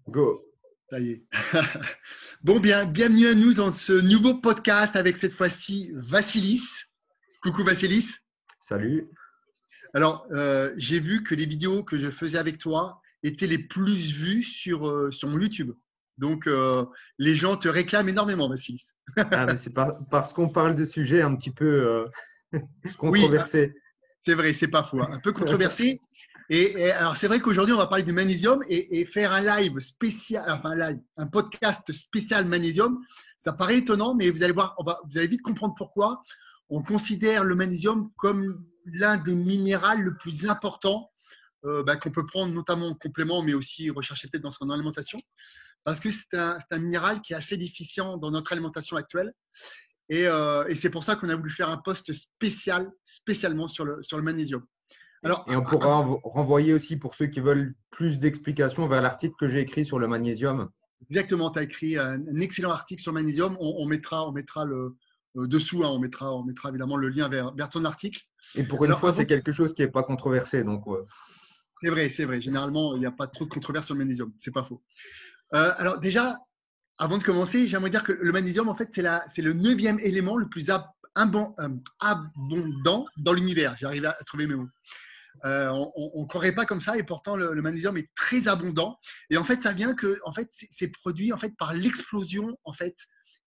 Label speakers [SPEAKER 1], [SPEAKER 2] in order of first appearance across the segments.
[SPEAKER 1] Go.
[SPEAKER 2] Ça y est. Bon, bienvenue à nous dans ce nouveau podcast avec cette fois-ci Vassilis. Coucou Vassilis.
[SPEAKER 1] Salut.
[SPEAKER 2] Alors, j'ai vu que les vidéos que je faisais avec toi étaient les plus vues sur mon YouTube. Donc, les gens te réclament énormément, Vassilis.
[SPEAKER 1] Ah, mais c'est parce qu'on parle de sujets un petit peu
[SPEAKER 2] Oui,
[SPEAKER 1] controversés.
[SPEAKER 2] c'est vrai, c'est pas faux. Un peu controversé. Et alors, c'est vrai qu'aujourd'hui, on va parler du magnésium et faire un live spécial, enfin, un podcast spécial magnésium. Ça paraît étonnant, mais vous allez voir, vous allez vite comprendre pourquoi. On considère le magnésium comme l'un des minéraux le plus important qu'on peut prendre notamment en complément, mais aussi rechercher peut-être dans son alimentation. Parce que c'est un minéral qui est assez déficient dans notre alimentation actuelle. Et c'est pour ça qu'on a voulu faire un post spécialement sur le magnésium. Alors,
[SPEAKER 1] Et on pourra renvoyer aussi pour ceux qui veulent plus d'explications vers l'article que j'ai écrit sur le magnésium.
[SPEAKER 2] exactement, tu as écrit un excellent article sur le magnésium. On mettra le dessous, hein, on mettra évidemment le lien vers ton article.
[SPEAKER 1] Et pour une
[SPEAKER 2] Alors,
[SPEAKER 1] fois, c'est quelque chose qui n'est pas controversé. Donc,
[SPEAKER 2] c'est vrai. Généralement, il n'y a pas trop de controverse sur le magnésium. C'est pas faux. Alors, déjà, avant de commencer, j'aimerais dire que le magnésium, en fait, c'est le 9e élément le plus abondant dans l'univers. J'ai arrivé à trouver mes mots. On ne croirait pas comme ça, et pourtant le magnésium est très abondant. Et en fait, ça vient que, en fait, c'est produit en fait par l'explosion en fait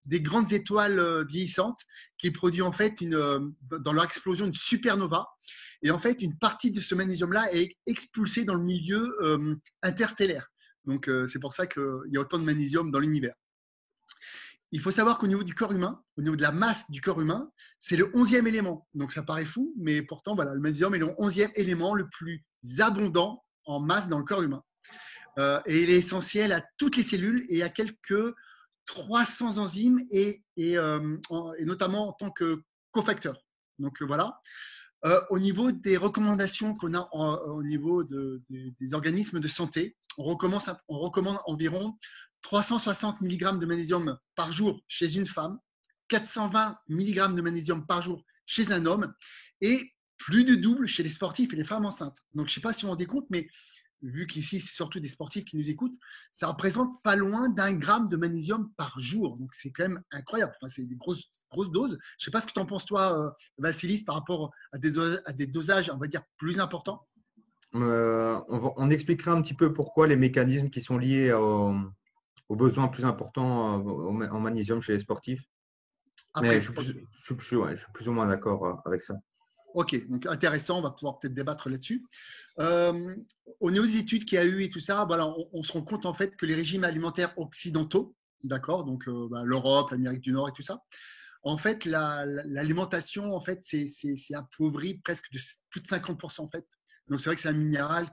[SPEAKER 2] des grandes étoiles vieillissantes, qui produit en fait dans leur explosion une supernova. Et en fait, une partie de ce magnésium-là est expulsée dans le milieu interstellaire. Donc, c'est pour ça qu'il y a autant de magnésium dans l'univers. Il faut savoir qu'au niveau du corps humain, au niveau de la masse du corps humain, c'est le 11e élément. Donc ça paraît fou, mais pourtant, voilà, le magnésium est le 11e élément le plus abondant en masse dans le corps humain. Et il est essentiel à toutes les cellules et à quelques 300 enzymes et notamment en tant que cofacteur. Donc voilà. Au niveau des recommandations qu'on a au niveau des organismes de santé, on recommande environ 360 mg de magnésium par jour chez une femme, 420 mg de magnésium par jour chez un homme et plus de double chez les sportifs et les femmes enceintes. Donc, je ne sais pas si vous vous rendez compte, mais vu qu'ici, c'est surtout des sportifs qui nous écoutent, ça représente pas loin d'1 gramme de magnésium par jour. Donc, c'est quand même incroyable. Enfin, c'est des grosses doses. Je ne sais pas ce que tu en penses, toi, Vassilis, par rapport à des dosages, on va dire, plus importants.
[SPEAKER 1] on expliquera un petit peu pourquoi les mécanismes qui sont liés aux besoins plus importants en magnésium chez les sportifs. Mais
[SPEAKER 2] Après,
[SPEAKER 1] je suis plus ou moins d'accord avec ça.
[SPEAKER 2] ok, donc intéressant, on va pouvoir peut-être débattre là-dessus. Au niveau des études qu'il y a eu et tout ça, voilà, on se rend compte en fait que les régimes alimentaires occidentaux, d'accord, donc l'Europe, l'Amérique du Nord et tout ça, en fait, l'alimentation, en fait, c'est appauvri presque de plus de 50% en fait. Donc c'est vrai que c'est un minéral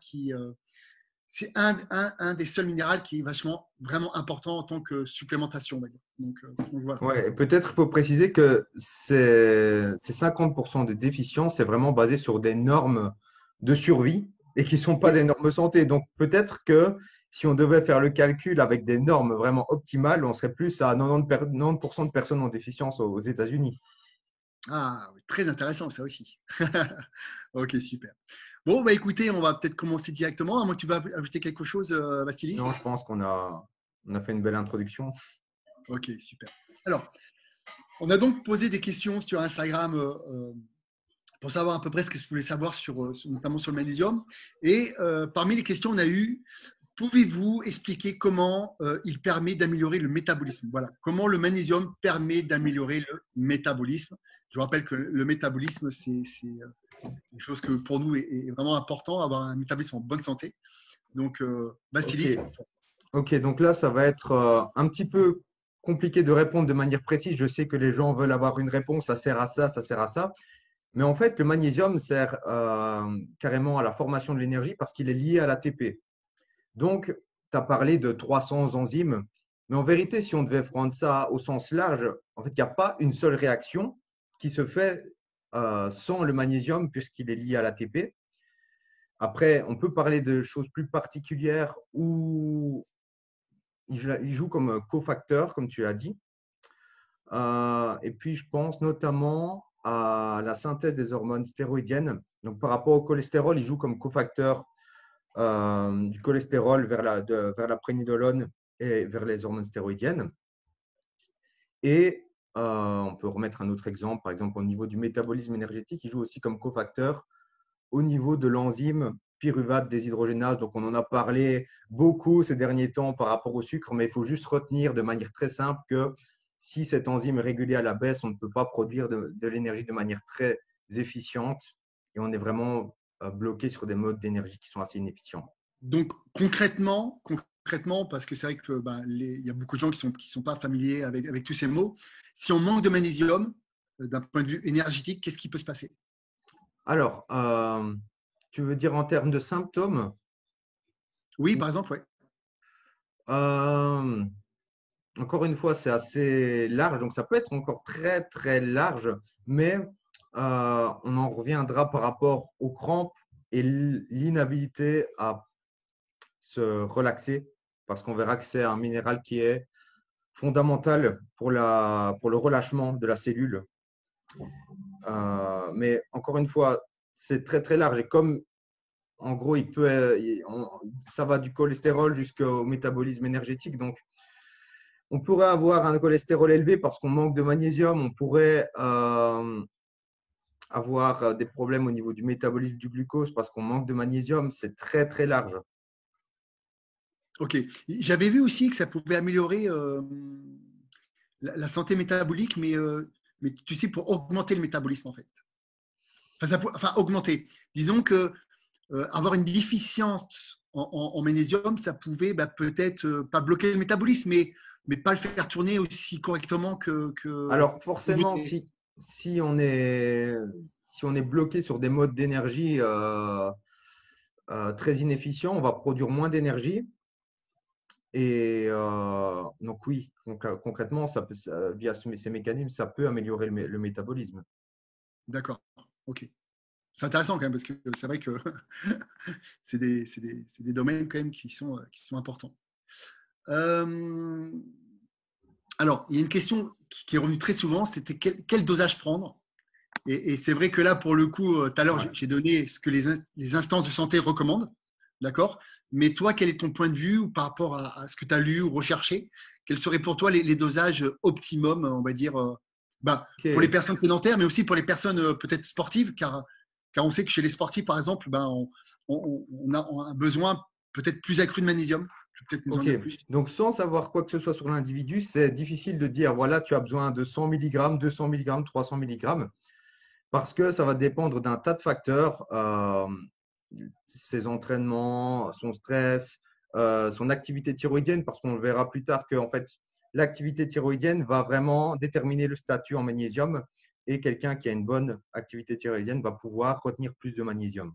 [SPEAKER 2] c'est un des seuls minéraux qui est vachement vraiment important en tant que supplémentation, on va dire. Donc voilà.
[SPEAKER 1] Ouais, et peut-être il faut préciser que ces 50% de déficience, c'est vraiment basé sur des normes de survie et qui ne sont pas
[SPEAKER 2] Oui.
[SPEAKER 1] des normes santé. Donc peut-être que si on devait faire le calcul avec des normes vraiment optimales, on serait plus à 90% de personnes en déficience aux États-Unis.
[SPEAKER 2] Ah, oui, très intéressant ça aussi. Ok, super. Bon, bah écoutez, on va peut-être commencer directement. À moins que tu vas ajouter quelque chose, Vassilis.
[SPEAKER 1] Non, je pense on a fait une belle introduction.
[SPEAKER 2] Ok, super. Alors, on a donc posé des questions sur Instagram pour savoir à peu près ce que vous voulez savoir notamment sur le magnésium. Et parmi les questions, on a eu, pouvez-vous expliquer comment il permet d'améliorer le métabolisme? Voilà, comment le magnésium permet d'améliorer le métabolisme. Je vous rappelle que le métabolisme, c'est quelque chose que pour nous est vraiment important, avoir un métabolisme en bonne santé. Donc,
[SPEAKER 1] Ok,
[SPEAKER 2] Vassilis,
[SPEAKER 1] ok, donc là, ça va être un petit peu compliqué de répondre de manière précise. Je sais que les gens veulent avoir une réponse, ça sert à ça, ça sert à ça. Mais en fait, le magnésium sert carrément à la formation de l'énergie parce qu'il est lié à l'ATP. Donc, tu as parlé de 300 enzymes, mais en vérité, si on devait prendre ça au sens large, en fait, il n'y a pas une seule réaction qui se fait sans le magnésium puisqu'il est lié à l'ATP. Après, on peut parler de choses plus particulières où il joue comme cofacteur, comme tu l'as dit. Et puis, je pense notamment à la synthèse des hormones stéroïdiennes. Donc, par rapport au cholestérol, il joue comme cofacteur du cholestérol vers la préninolone et vers les hormones stéroïdiennes. Et on peut remettre un autre exemple, par exemple au niveau du métabolisme énergétique, il joue aussi comme cofacteur au niveau de l'enzyme pyruvate déshydrogénase. Donc, on en a parlé beaucoup ces derniers temps par rapport au sucre, mais il faut juste retenir de manière très simple que si cette enzyme est régulée à la baisse, on ne peut pas produire de l'énergie de manière très efficiente et on est vraiment bloqué sur des modes d'énergie qui sont assez inefficients.
[SPEAKER 2] Donc, concrètement, parce que c'est vrai que il y a beaucoup de gens qui ne sont pas familiers avec tous ces mots, si on manque de magnésium, d'un point de vue énergétique, qu'est-ce qui peut se passer?
[SPEAKER 1] Alors, tu veux dire en termes de symptômes?
[SPEAKER 2] Oui, par exemple, oui.
[SPEAKER 1] Euh, Encore une fois, c'est assez large, donc ça peut être encore très très large, mais on en reviendra par rapport aux crampes et l'inhabilité à se relaxer, parce qu'on verra que c'est un minéral qui est fondamental pour le relâchement de la cellule. Mais encore une fois, c'est très très large et comme en gros, ça va du cholestérol jusqu'au métabolisme énergétique, donc on pourrait avoir un cholestérol élevé parce qu'on manque de magnésium. On pourrait avoir des problèmes au niveau du métabolisme du glucose parce qu'on manque de magnésium. C'est très, très large.
[SPEAKER 2] Ok. J'avais vu aussi que ça pouvait améliorer la santé métabolique, mais tu sais, pour augmenter le métabolisme, en fait. Enfin, augmenter. Disons que avoir une déficience en magnésium, ça pouvait peut-être pas bloquer le métabolisme, mais pas le faire tourner aussi correctement que
[SPEAKER 1] Alors, forcément, si on est, si on est bloqué sur des modes d'énergie très inefficients, on va produire moins d'énergie. Et donc, oui, concrètement, via ces mécanismes, ça peut améliorer le métabolisme.
[SPEAKER 2] D'accord. Ok. C'est intéressant quand même parce que c'est vrai que c'est des domaines quand même qui sont importants. Euh, alors, il y a une question qui est revenue très souvent, c'était quel dosage prendre? Et c'est vrai que là, pour le coup, tout à l'heure,
[SPEAKER 1] Ouais.
[SPEAKER 2] j'ai donné ce que les instances de santé recommandent, d'accord? Mais toi, quel est ton point de vue par rapport à ce que tu as lu ou recherché? Quels seraient pour toi les dosages optimum, on va dire, pour les
[SPEAKER 1] Ok.
[SPEAKER 2] personnes sédentaires, mais aussi pour les personnes peut-être sportives, car on sait que chez les sportifs, par exemple, on a un besoin peut-être plus accru de magnésium. Tu peux peut-être nous en
[SPEAKER 1] Ok,
[SPEAKER 2] dire plus.
[SPEAKER 1] donc sans savoir quoi que ce soit sur l'individu, c'est difficile de dire, voilà, tu as besoin de 100 mg, 200 mg, 300 mg, parce que ça va dépendre d'un tas de facteurs, ses entraînements, son stress, son activité thyroïdienne, parce qu'on le verra plus tard que en fait, l'activité thyroïdienne va vraiment déterminer le statut en magnésium, et quelqu'un qui a une bonne activité thyroïdienne va pouvoir retenir plus de magnésium.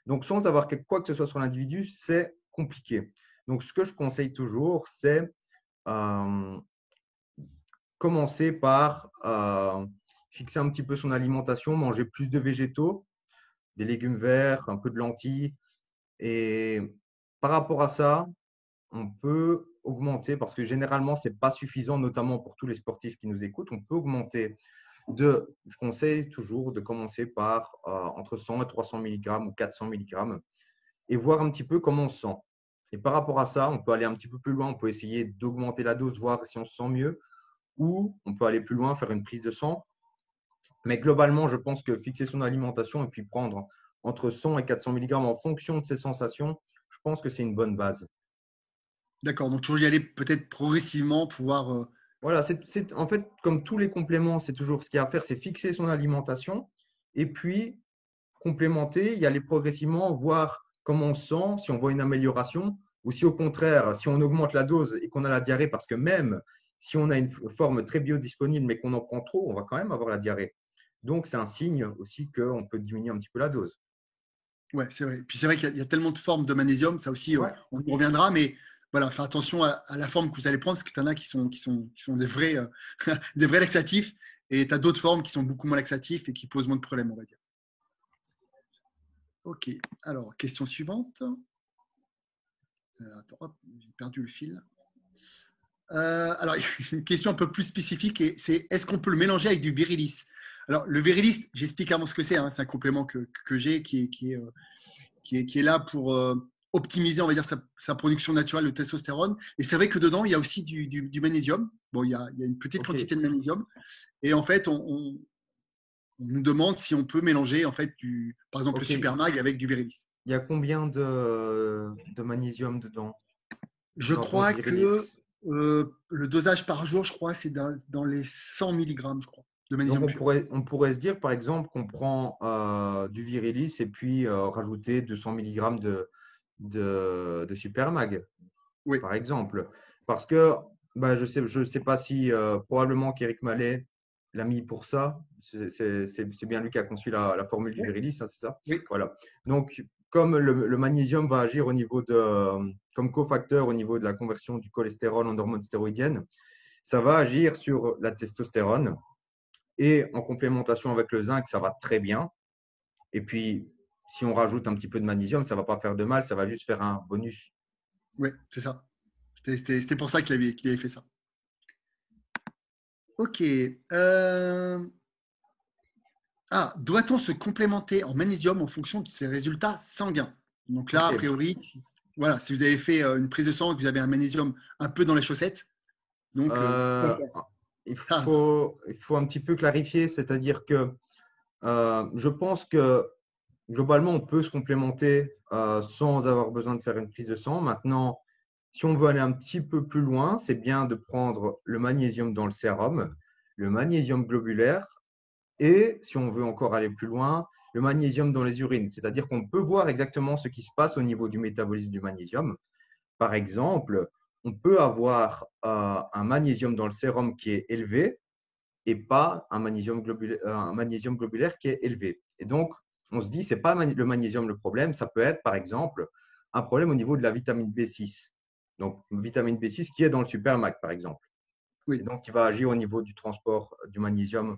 [SPEAKER 1] Donc, sans avoir quoi que ce soit sur l'individu, c'est compliqué. Donc, ce que je conseille toujours, c'est euh, commencer par fixer un petit peu son alimentation, manger plus de végétaux, des légumes verts, un peu de lentilles. Et par rapport à ça, on peut augmenter, parce que généralement, ce n'est pas suffisant, notamment pour tous les sportifs qui nous écoutent, on peut augmenter je conseille toujours de commencer par entre 100 et 300 mg ou 400 mg et voir un petit peu comment on se sent. Et par rapport à ça, on peut aller un petit peu plus loin, on peut essayer d'augmenter la dose, voir si on se sent mieux, ou on peut aller plus loin, faire une prise de sang. Mais globalement, je pense que fixer son alimentation et puis prendre entre 100 et 400 mg en fonction de ses sensations, je pense que c'est une bonne base.
[SPEAKER 2] D'accord. Donc, toujours y aller peut-être progressivement, pouvoir.
[SPEAKER 1] Voilà, en fait, comme tous les compléments, c'est toujours ce qu'il y a à faire, c'est fixer son alimentation et puis complémenter, y aller progressivement, voir comment on se sent, si on voit une amélioration, ou si au contraire, si on augmente la dose et qu'on a la diarrhée, parce que même si on a une forme très biodisponible mais qu'on en prend trop, on va quand même avoir la diarrhée. Donc, c'est un signe aussi qu'on peut diminuer un petit peu la dose.
[SPEAKER 2] Ouais, c'est vrai. Puis c'est vrai qu'il y a tellement de formes de magnésium, ça aussi,
[SPEAKER 1] Ouais,
[SPEAKER 2] on y reviendra, mais voilà, faire attention à la forme que vous allez prendre, parce que tu en as qui sont des vrais, des vrais laxatifs, et tu as d'autres formes qui sont beaucoup moins laxatifs et qui posent moins de problèmes, on va dire. Ok, alors, question suivante. Attends, hop, j'ai perdu le fil. Alors, il y a une question un peu plus spécifique, et c'est est-ce qu'on peut le mélanger avec du virilis? Alors, le virilis, j'explique avant ce que c'est, hein, c'est un complément que j'ai qui est là optimiser, on va dire, sa production naturelle de testostérone. Et c'est vrai que dedans, il y a aussi du magnésium. Bon, il y a une petite
[SPEAKER 1] Ok,
[SPEAKER 2] quantité de magnésium. Et en fait, on nous demande si on peut mélanger, en fait, par exemple, le
[SPEAKER 1] ok.
[SPEAKER 2] Supermag avec du Virilis.
[SPEAKER 1] Il y a combien de magnésium dedans
[SPEAKER 2] Je
[SPEAKER 1] dans ce
[SPEAKER 2] crois que
[SPEAKER 1] Virilis?
[SPEAKER 2] le dosage par jour, je crois, c'est dans les 100 milligrammes, je crois, de
[SPEAKER 1] Donc
[SPEAKER 2] magnésium pur.
[SPEAKER 1] on pourrait se dire par exemple qu'on prend du Virilis et puis rajouter 200 mg de Supermag,
[SPEAKER 2] Oui,
[SPEAKER 1] par exemple. Parce que bah, je sais pas si probablement qu'Éric Mallet l'a mis pour ça. C'est bien lui qui a conçu la formule du
[SPEAKER 2] oui,
[SPEAKER 1] Virilis, hein, c'est ça?
[SPEAKER 2] oui.
[SPEAKER 1] Voilà. Donc, comme le magnésium va agir au niveau comme cofacteur au niveau de la conversion du cholestérol en hormones stéroïdiennes, ça va agir sur la testostérone et en complémentation avec le zinc, ça va très bien. Et puis, si on rajoute un petit peu de magnésium, ça ne va pas faire de mal, ça va juste faire un bonus.
[SPEAKER 2] Oui, c'est ça. C'était pour ça qu'il avait fait ça. Ok. Doit-on se complémenter en magnésium en fonction de ses résultats sanguins? Donc là,
[SPEAKER 1] Ok.
[SPEAKER 2] a priori, voilà, si vous avez fait une prise de sang et que vous avez un magnésium un peu dans les chaussettes, donc quoi
[SPEAKER 1] Euh,
[SPEAKER 2] faire? Ah,
[SPEAKER 1] il faut un petit peu clarifier, c'est-à-dire que je pense que globalement, on peut se complémenter sans avoir besoin de faire une prise de sang. Maintenant, si on veut aller un petit peu plus loin, c'est bien de prendre le magnésium dans le sérum, le magnésium globulaire et, si on veut encore aller plus loin, le magnésium dans les urines. C'est-à-dire qu'on peut voir exactement ce qui se passe au niveau du métabolisme du magnésium. Par exemple, on peut avoir un magnésium dans le sérum qui est élevé et pas un magnésium globulaire qui est élevé. Et donc, on se dit, ce n'est pas le magnésium le problème, ça peut être, par exemple, un problème au niveau de la vitamine B6. Donc, vitamine B6 qui est dans le Supermac, par exemple. Et
[SPEAKER 2] oui.
[SPEAKER 1] donc, qui va agir au niveau du transport du magnésium.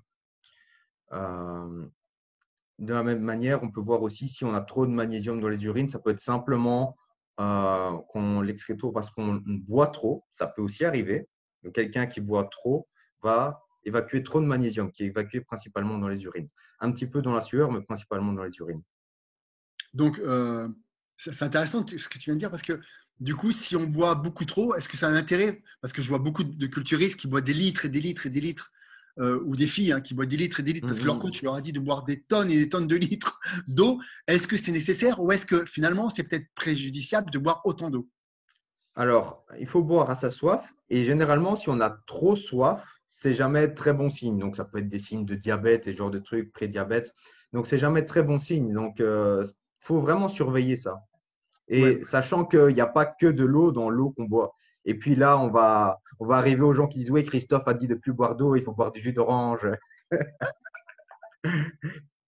[SPEAKER 1] De la même manière, on peut voir aussi si on a trop de magnésium dans les urines, ça peut être simplement qu'on l'excrète trop parce qu'on boit trop. Ça peut aussi arriver. Donc, quelqu'un qui boit trop va évacuer trop de magnésium, qui est évacué principalement dans les urines. Un petit peu dans la sueur, mais principalement dans les urines.
[SPEAKER 2] Donc, c'est intéressant ce que tu viens de dire parce que du coup, si on boit beaucoup trop, est-ce que ça a un intérêt? Parce que je vois beaucoup de culturistes qui boivent des litres et des litres et des litres, ou des filles hein, qui boivent des litres et des litres parce que leur
[SPEAKER 1] Mhm.
[SPEAKER 2] coach leur a dit de boire des tonnes et des tonnes de litres d'eau. Est-ce que c'est nécessaire ou est-ce que finalement c'est peut-être préjudiciable de boire autant d'eau?
[SPEAKER 1] Alors, il faut boire à sa soif. Et généralement, si on a trop soif, c'est jamais très bon signe. Donc, ça peut être des signes de diabète et ce genre de trucs, prédiabète. Donc, c'est jamais très bon signe. Donc, faut vraiment surveiller ça.
[SPEAKER 2] Ouais.
[SPEAKER 1] Et sachant qu'il n'y a pas que de l'eau dans l'eau qu'on boit. Et puis là, on va arriver aux gens qui disent, oui, Christophe a dit de plus boire d'eau, il faut boire du jus d'orange.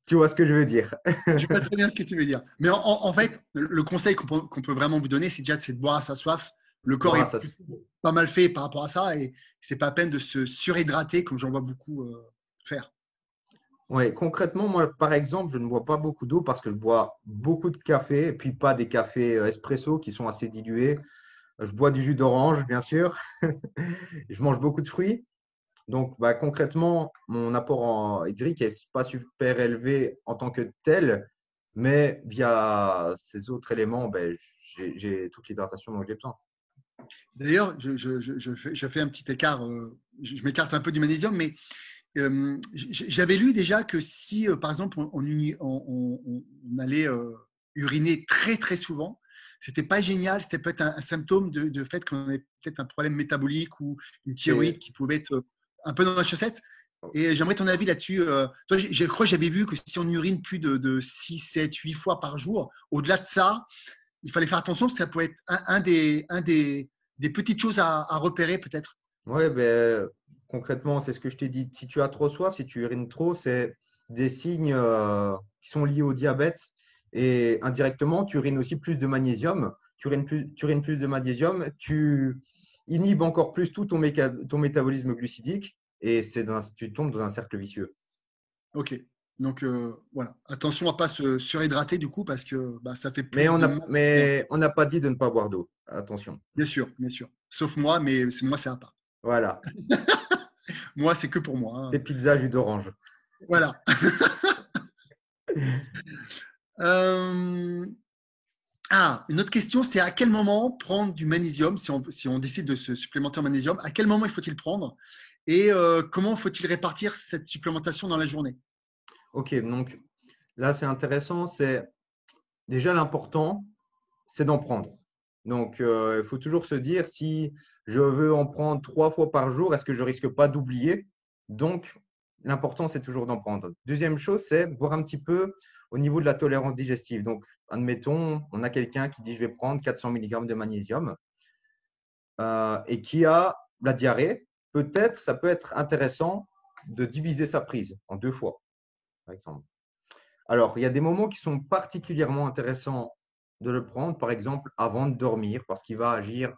[SPEAKER 1] Tu vois ce que je veux dire?
[SPEAKER 2] Je vois très bien ce que tu veux dire. Mais en fait, le conseil qu'on peut vraiment vous donner, c'est de boire à sa soif. Le corps
[SPEAKER 1] Boire
[SPEAKER 2] est
[SPEAKER 1] ça.
[SPEAKER 2] pas mal fait par rapport à ça et c'est pas la peine de se surhydrater comme j'en vois beaucoup faire.
[SPEAKER 1] Ouais, concrètement, moi, par exemple, je ne bois pas beaucoup d'eau parce que je bois beaucoup de café et puis pas des cafés espresso qui sont assez dilués. Je bois du jus d'orange, bien sûr. Je mange beaucoup de fruits. Donc, bah, concrètement, mon apport en hydrique n'est pas super élevé en tant que tel, mais via ces autres éléments, ben, j'ai toute l'hydratation dont j'ai besoin.
[SPEAKER 2] D'ailleurs, je fais un petit écart, je m'écarte un peu du magnésium, mais j'avais lu déjà que si, par exemple, on allait uriner très très souvent, c'était pas génial, c'était peut-être un symptôme de fait qu'on avait peut-être un problème métabolique ou une thyroïde
[SPEAKER 1] C'est
[SPEAKER 2] qui pouvait être un peu dans la chaussette. Et j'aimerais ton avis là-dessus. Toi, je crois que j'avais vu que si on urine plus de 6, 7, 8 fois par jour, au-delà de ça, il fallait faire attention parce que ça pouvait être des petites choses à repérer peut-être.
[SPEAKER 1] Ouais, ben, concrètement, c'est ce que je t'ai dit. Si tu as trop soif, si tu urines trop, c'est des signes qui sont liés au diabète. Et indirectement, tu urines aussi plus de magnésium. Tu urines plus de magnésium, tu inhibes encore plus tout ton métabolisme glucidique et tu tombes dans un cercle vicieux.
[SPEAKER 2] Ok. Donc voilà. Attention à pas se surhydrater du coup parce que bah, ça fait plus de mal.
[SPEAKER 1] Mais on n'a pas dit de ne pas boire d'eau. Attention.
[SPEAKER 2] Bien sûr, bien sûr. Sauf moi, mais moi c'est à part.
[SPEAKER 1] Voilà.
[SPEAKER 2] Moi c'est que pour moi,
[SPEAKER 1] Tes
[SPEAKER 2] hein.
[SPEAKER 1] pizzas, jus d'orange.
[SPEAKER 2] Voilà. Euh, Ah, une autre question, c'est à quel moment prendre du magnésium, si on décide de se supplémenter en magnésium, à quel moment il faut-il prendre et comment faut-il répartir cette supplémentation dans la journée?
[SPEAKER 1] Ok, donc là, c'est intéressant. C'est déjà l'important, c'est d'en prendre. Donc, il faut toujours se dire si je veux en prendre 3 fois par jour, est-ce que je risque pas d'oublier? Donc, l'important, c'est toujours d'en prendre. Deuxième chose, c'est voir un petit peu au niveau de la tolérance digestive. Donc, admettons, on a quelqu'un qui dit je vais prendre 400 mg de magnésium et qui a la diarrhée. Peut-être, ça peut être intéressant de diviser sa prise en 2 fois, par exemple. Alors, il y a des moments qui sont particulièrement intéressants de le prendre, par exemple avant de dormir, parce qu'il va agir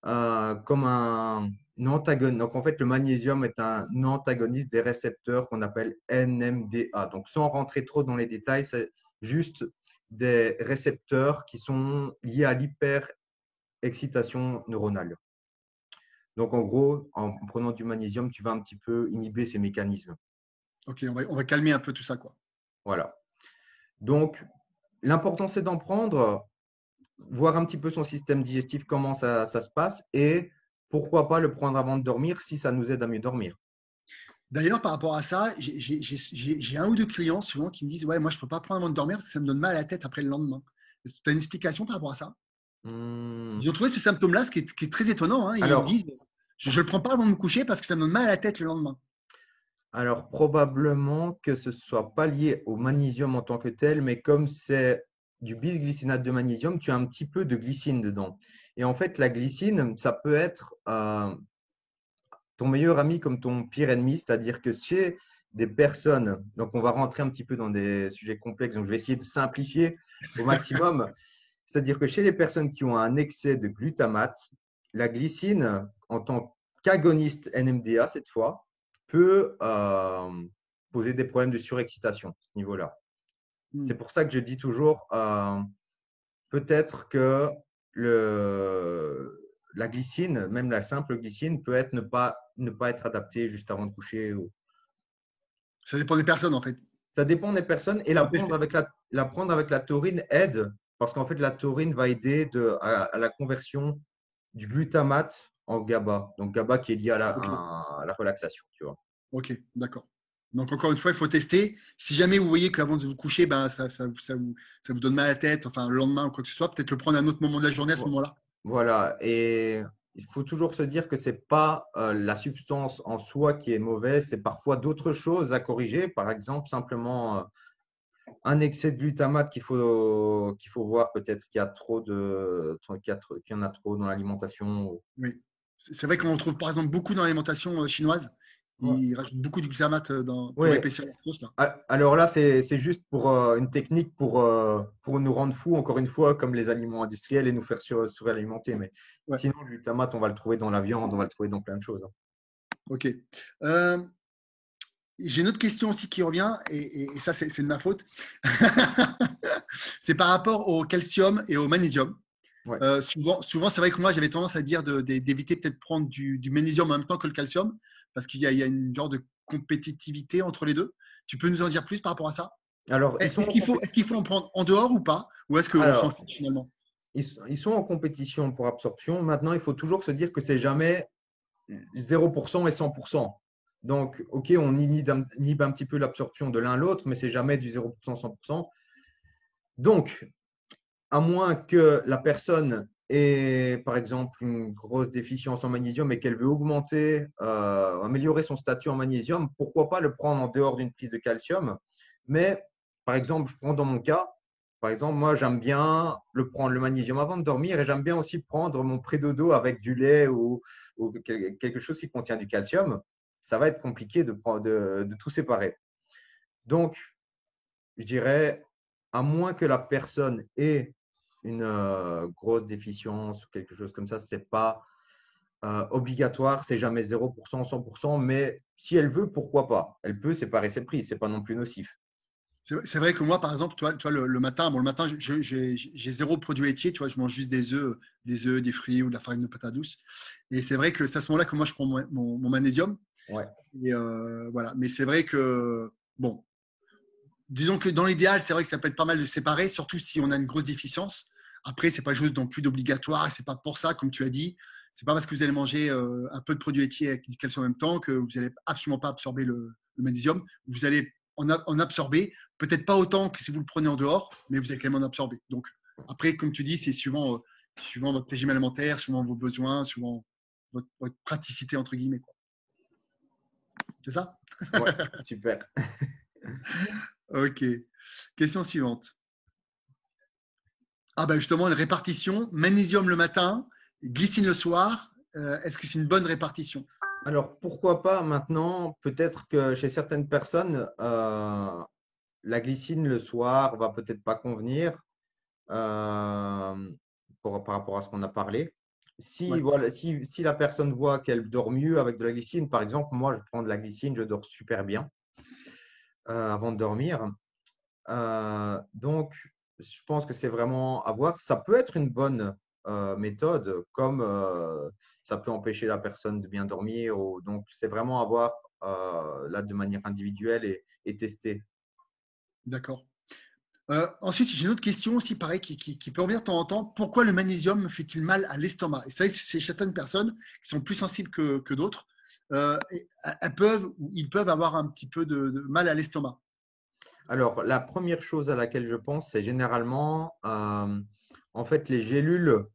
[SPEAKER 1] comme un antagoniste. Donc, en fait, le magnésium est un antagoniste des récepteurs qu'on appelle NMDA. Donc, sans rentrer trop dans les détails, c'est juste des récepteurs qui sont liés à l'hyperexcitation neuronale. Donc, en gros, en prenant du magnésium, tu vas un petit peu inhiber ces mécanismes.
[SPEAKER 2] Ok, on va calmer un peu tout ça, quoi.
[SPEAKER 1] Voilà. Donc, l'important, c'est d'en prendre, voir un petit peu son système digestif, comment ça se passe, et pourquoi pas le prendre avant de dormir si ça nous aide à mieux dormir.
[SPEAKER 2] D'ailleurs, par rapport à ça, j'ai un ou deux clients souvent qui me disent, ouais, moi, je ne peux pas prendre avant de dormir parce que ça me donne mal à la tête après le lendemain. Tu as une explication par rapport à ça?
[SPEAKER 1] Hmm.
[SPEAKER 2] Ils ont trouvé ce symptôme-là, ce qui est très étonnant, hein. Ils me
[SPEAKER 1] Alors,
[SPEAKER 2] disent, je ne le prends pas avant de me coucher parce que ça me donne mal à la tête le lendemain.
[SPEAKER 1] alors, probablement que ce ne soit pas lié au magnésium en tant que tel, mais comme c'est du bisglycinate de magnésium, tu as un petit peu de glycine dedans. Et en fait, la glycine, ça peut être ton meilleur ami comme ton pire ennemi, c'est-à-dire que chez des personnes, donc on va rentrer un petit peu dans des sujets complexes, donc je vais essayer de simplifier au maximum, c'est-à-dire que chez les personnes qui ont un excès de glutamate, la glycine, en tant qu'agoniste NMDA cette fois, peut poser des problèmes de surexcitation à ce niveau-là.
[SPEAKER 2] Hmm.
[SPEAKER 1] C'est pour ça que je dis toujours, peut-être que la glycine, même la simple glycine, peut être ne pas être adaptée juste avant de coucher.
[SPEAKER 2] Ça dépend des personnes, en fait.
[SPEAKER 1] Ça dépend des personnes et
[SPEAKER 2] Faut tester.
[SPEAKER 1] la prendre avec la taurine aide parce qu'en fait, la taurine va aider à la conversion du glutamate en GABA. Donc, GABA qui est lié
[SPEAKER 2] Ok,
[SPEAKER 1] à la relaxation, tu vois.
[SPEAKER 2] ok, d'accord. Donc, encore une fois, il faut tester. Si jamais vous voyez qu'avant de vous coucher, ben, ça vous donne mal à la tête, enfin, le lendemain ou quoi que ce soit, peut-être le prendre à un autre moment de la journée à ce moment-là.
[SPEAKER 1] Voilà. Et il faut toujours se dire que c'est pas la substance en soi qui est mauvaise, c'est parfois d'autres choses à corriger. Par exemple, simplement un excès de glutamate qu'il faut voir peut-être qu'il y en a trop dans l'alimentation.
[SPEAKER 2] Oui. C'est vrai qu'on en trouve par exemple beaucoup dans l'alimentation chinoise.
[SPEAKER 1] Ouais.
[SPEAKER 2] Ils rajoutent beaucoup de glutamate pour
[SPEAKER 1] Ouais.
[SPEAKER 2] épaissir la sauce, là.
[SPEAKER 1] Alors là, c'est juste pour une technique pour nous rendre fous, encore une fois, comme les aliments industriels et nous faire suralimenter. Mais
[SPEAKER 2] Ouais,
[SPEAKER 1] sinon, le glutamate, on va le trouver dans la viande, on va le trouver dans plein de choses.
[SPEAKER 2] ok. Euh, j'ai une autre question aussi qui revient, et ça, c'est de ma faute. C'est par rapport au calcium et au magnésium.
[SPEAKER 1] Ouais.
[SPEAKER 2] Souvent c'est vrai que moi, j'avais tendance à dire d'éviter peut-être de prendre du magnésium en même temps que le calcium, parce qu'il y a une genre de compétitivité entre les deux. Tu peux nous en dire plus par rapport à ça?
[SPEAKER 1] Alors, ils sont
[SPEAKER 2] Est-ce
[SPEAKER 1] en
[SPEAKER 2] qu'il faut, est-ce qu'il faut en prendre en dehors ou pas? Ou est-ce qu'on s'en
[SPEAKER 1] alors,
[SPEAKER 2] fiche finalement?
[SPEAKER 1] ils sont en compétition pour absorption. Maintenant, il faut toujours se dire que c'est jamais 0% et 100%. Donc, OK, on inhibe un petit peu l'absorption de l'un à l'autre, mais c'est jamais du 0%, 100%. Donc, à moins que la personne ait, par exemple, une grosse déficience en magnésium et qu'elle veut améliorer son statut en magnésium, pourquoi pas le prendre en dehors d'une prise de calcium? Mais, par exemple, je prends dans mon cas, par exemple, moi, j'aime bien prendre le magnésium avant de dormir et j'aime bien aussi prendre mon pré-dodo avec du lait ou quelque chose qui contient du calcium. Ça va être compliqué de tout séparer. Donc, je dirais, à moins que la personne ait une grosse déficience ou quelque chose comme ça, c'est pas obligatoire, c'est jamais 0%, 100%, mais si elle veut, pourquoi pas? Elle peut séparer ses prises, c'est pas non plus nocif.
[SPEAKER 2] C'est vrai que moi, par exemple, toi, le matin, bon, le matin, j'ai zéro produit laitier, tu vois, je mange juste des œufs, des fruits ou de la farine de patate douce. Et c'est vrai que c'est à ce moment-là que moi, je prends mon magnésium.
[SPEAKER 1] Ouais.
[SPEAKER 2] Et voilà. Mais c'est vrai que, bon, disons que dans l'idéal, c'est vrai que ça peut être pas mal de séparer, surtout si on a une grosse déficience. Après, c'est pas chose non plus d'obligatoire. C'est pas pour ça, comme tu as dit. C'est pas parce que vous allez manger un peu de produits laitiers avec du calcium en même temps que vous n'allez absolument pas absorber le magnésium. Vous allez en absorber, peut-être pas autant que si vous le prenez en dehors, mais vous allez quand même en absorber. Donc, après, comme tu dis, c'est suivant votre régime alimentaire, suivant vos besoins, suivant votre praticité, entre guillemets, quoi. C'est ça?
[SPEAKER 1] Ouais, super.
[SPEAKER 2] Ok. Question suivante. Ah ben justement, une répartition, magnésium le matin, glycine le soir. Est-ce que c'est une bonne répartition?
[SPEAKER 1] Alors, pourquoi pas maintenant, peut-être que chez certaines personnes, la glycine le soir va peut-être pas convenir euh, par rapport à ce qu'on a parlé. Si,
[SPEAKER 2] Ouais,
[SPEAKER 1] voilà, si la personne voit qu'elle dort mieux avec de la glycine, par exemple, moi, je prends de la glycine, je dors super bien avant de dormir. Donc, je pense que c'est vraiment à voir. Ça peut être une bonne méthode, comme ça peut empêcher la personne de bien dormir. Donc, c'est vraiment à voir là de manière individuelle et tester.
[SPEAKER 2] d'accord. Ensuite, j'ai une autre question aussi, pareil, qui peut revenir de temps en temps. Pourquoi le magnésium fait-il mal à l'estomac? Et c'est vrai que chez certaines personnes qui sont plus sensibles que d'autres, elles peuvent ou ils peuvent avoir un petit peu de mal à l'estomac.
[SPEAKER 1] Alors, la première chose à laquelle je pense, c'est généralement, en fait, les gélules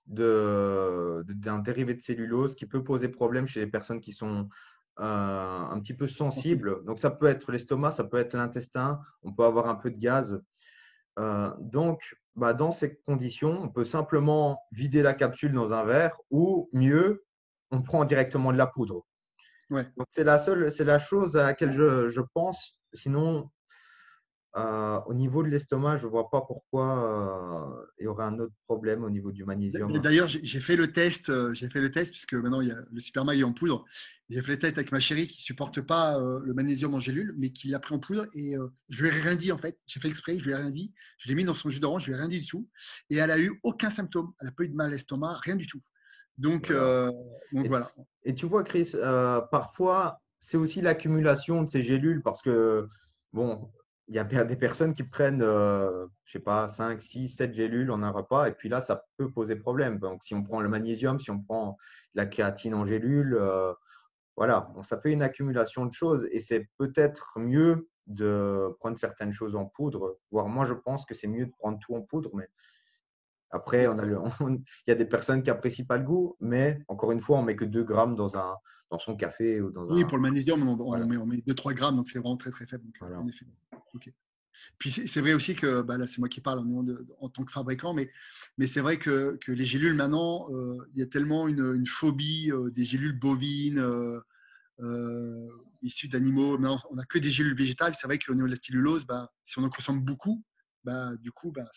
[SPEAKER 1] d'un dérivé de cellulose qui peut poser problème chez les personnes qui sont un petit peu
[SPEAKER 2] Sensibles.
[SPEAKER 1] sensibles. Donc, ça peut être l'estomac, ça peut être l'intestin, on peut avoir un peu de gaz. Donc, bah, dans ces conditions, on peut simplement vider la capsule dans un verre ou mieux, on prend directement de la poudre.
[SPEAKER 2] Ouais.
[SPEAKER 1] Donc, c'est la chose à laquelle je pense. Sinon, au niveau de l'estomac, je ne vois pas pourquoi il y aurait un autre problème au niveau du magnésium.
[SPEAKER 2] D'ailleurs, j'ai fait le test. J'ai fait le test puisque maintenant il y a le supermag est en poudre. J'ai fait le test avec ma chérie qui supporte pas le magnésium en gélule, mais qui l'a pris en poudre. Et je lui ai rien dit en fait. J'ai fait exprès. Je lui ai rien dit. Je l'ai mis dans son jus d'orange. Je lui ai rien dit du tout. Et elle a eu aucun symptôme. Elle a pas eu de mal à l'estomac, rien du tout. Donc,
[SPEAKER 1] Voilà.
[SPEAKER 2] euh, donc
[SPEAKER 1] Et,
[SPEAKER 2] voilà.
[SPEAKER 1] et tu vois, Chris, parfois, c'est aussi l'accumulation de ces gélules parce que, bon, il y a bien des personnes qui prennent, je sais pas, 5, 6, 7 gélules en un repas et puis là, ça peut poser problème. Donc, si on prend le magnésium, si on prend la créatine en gélule, voilà, bon, ça fait une accumulation de choses et c'est peut-être mieux de prendre certaines choses en poudre. Voire moi, je pense que c'est mieux de prendre tout en poudre, mais après,
[SPEAKER 2] Ouais.
[SPEAKER 1] il y a des personnes qui apprécient pas le goût, mais encore une fois, on met que 2 grammes dans son café ou dans
[SPEAKER 2] Oui,
[SPEAKER 1] un.
[SPEAKER 2] pour le magnésium,
[SPEAKER 1] Voilà,
[SPEAKER 2] on met 2-3 grammes, donc c'est vraiment très très faible. Donc,
[SPEAKER 1] voilà.
[SPEAKER 2] en effet. Ok. Puis c'est vrai aussi que, bah là c'est moi qui parle en tant que fabricant, mais c'est vrai que les gélules maintenant, il y a tellement une phobie des gélules bovines issues d'animaux. Maintenant, on n'a que des gélules végétales. C'est vrai qu'au niveau de la cellulose, bah, si on en consomme beaucoup, bah, du coup, bah,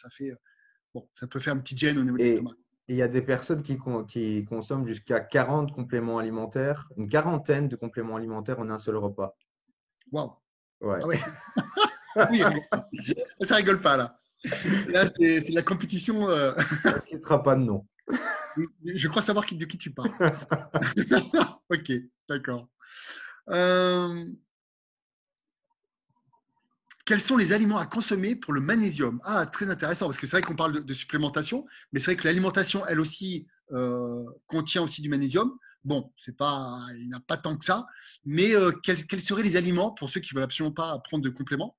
[SPEAKER 2] bon, ça peut faire un petit gêne au niveau de
[SPEAKER 1] Et
[SPEAKER 2] l'estomac.
[SPEAKER 1] il y a des personnes qui consomment jusqu'à 40 compléments alimentaires, une quarantaine de compléments alimentaires en un seul repas.
[SPEAKER 2] Waouh!
[SPEAKER 1] Ouais.
[SPEAKER 2] Ah ouais, oui, il rigole pas. Ça rigole pas là. Là, c'est de la compétition.
[SPEAKER 1] On ne citera pas de nom.
[SPEAKER 2] Je crois savoir de qui tu parles. Ok, d'accord. Euh, Quels sont les aliments à consommer pour le magnésium? Ah, très intéressant, parce que c'est vrai qu'on parle de supplémentation, mais c'est vrai que l'alimentation, elle aussi, contient aussi du magnésium. Bon, il n'y en a pas tant que ça, mais quels seraient les aliments, pour ceux qui ne veulent absolument pas prendre de compléments,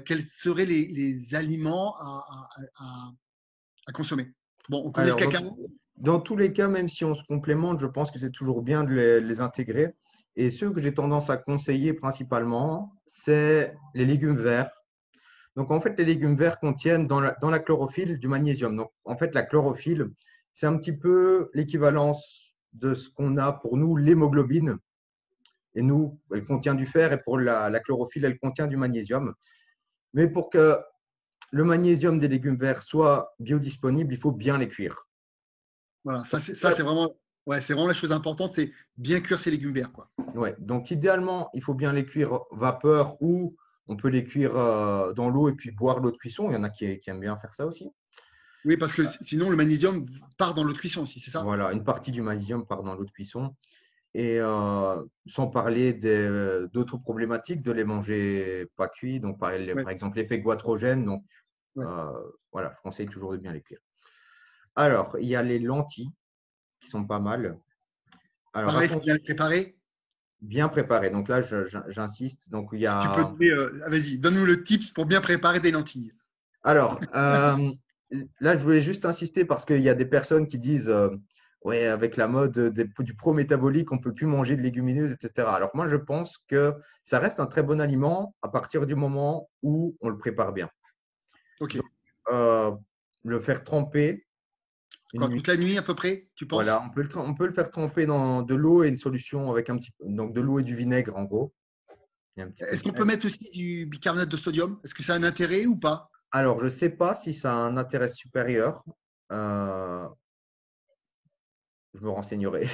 [SPEAKER 2] quels seraient les aliments à consommer? Bon, on connaît le
[SPEAKER 1] Alors,
[SPEAKER 2] cacao.
[SPEAKER 1] dans tous les cas, même si on se complémente, je pense que c'est toujours bien de les intégrer. Et ceux que j'ai tendance à conseiller principalement, c'est les légumes verts. Donc, en fait, les légumes verts contiennent dans la chlorophylle du magnésium. Donc, en fait, la chlorophylle, c'est un petit peu l'équivalence de ce qu'on a pour nous, l'hémoglobine. Et nous, elle contient du fer et pour la chlorophylle, elle contient du magnésium. Mais pour que le magnésium des légumes verts soit biodisponible, il faut bien les cuire.
[SPEAKER 2] Voilà, c'est vraiment, ouais, c'est vraiment la chose importante, c'est bien cuire ses légumes verts, quoi.
[SPEAKER 1] Ouais. Donc, idéalement, il faut bien les cuire vapeur ou on peut les cuire dans l'eau et puis boire l'eau de cuisson. Il y en a qui aiment bien faire ça aussi.
[SPEAKER 2] Oui, parce que sinon le magnésium part dans l'eau de cuisson aussi, c'est ça?
[SPEAKER 1] Voilà, une partie du magnésium part dans l'eau de cuisson. Et sans parler d'autres problématiques de les manger pas cuits. Donc,
[SPEAKER 2] Ouais,
[SPEAKER 1] par exemple, l'effet goitrogène. Donc,
[SPEAKER 2] ouais.
[SPEAKER 1] euh, voilà, je conseille toujours de bien les cuire. Alors, il y a les lentilles qui sont pas mal. Alors,
[SPEAKER 2] Pareil, il faut bien
[SPEAKER 1] attention,
[SPEAKER 2] le préparer.
[SPEAKER 1] bien préparé. Donc là, j'insiste. Donc, il y
[SPEAKER 2] Si tu peux
[SPEAKER 1] a.
[SPEAKER 2] donner, vas-y, donne-nous le tips pour bien préparer des lentilles.
[SPEAKER 1] Alors, là, je voulais juste insister parce qu'il y a des personnes qui disent ouais, avec la mode du pro-métabolique, on peut plus manger de légumineuses, etc. Alors, moi, je pense que ça reste un très bon aliment à partir du moment où on le prépare bien.
[SPEAKER 2] Ok.
[SPEAKER 1] Donc, euh, le faire tremper une
[SPEAKER 2] Quoi,
[SPEAKER 1] nuit.
[SPEAKER 2] toute la nuit à peu près, tu
[SPEAKER 1] Voilà,
[SPEAKER 2] penses?
[SPEAKER 1] on peut le faire tremper dans de l'eau et une solution avec un petit peu, donc de l'eau et du vinaigre en gros. Et un petit peu
[SPEAKER 2] Est-ce
[SPEAKER 1] de
[SPEAKER 2] qu'on peut
[SPEAKER 1] sel.
[SPEAKER 2] mettre aussi du bicarbonate de sodium? Est-ce que ça a un intérêt ou pas?
[SPEAKER 1] Alors, je ne sais pas si ça a un intérêt supérieur. Euh, je me renseignerai.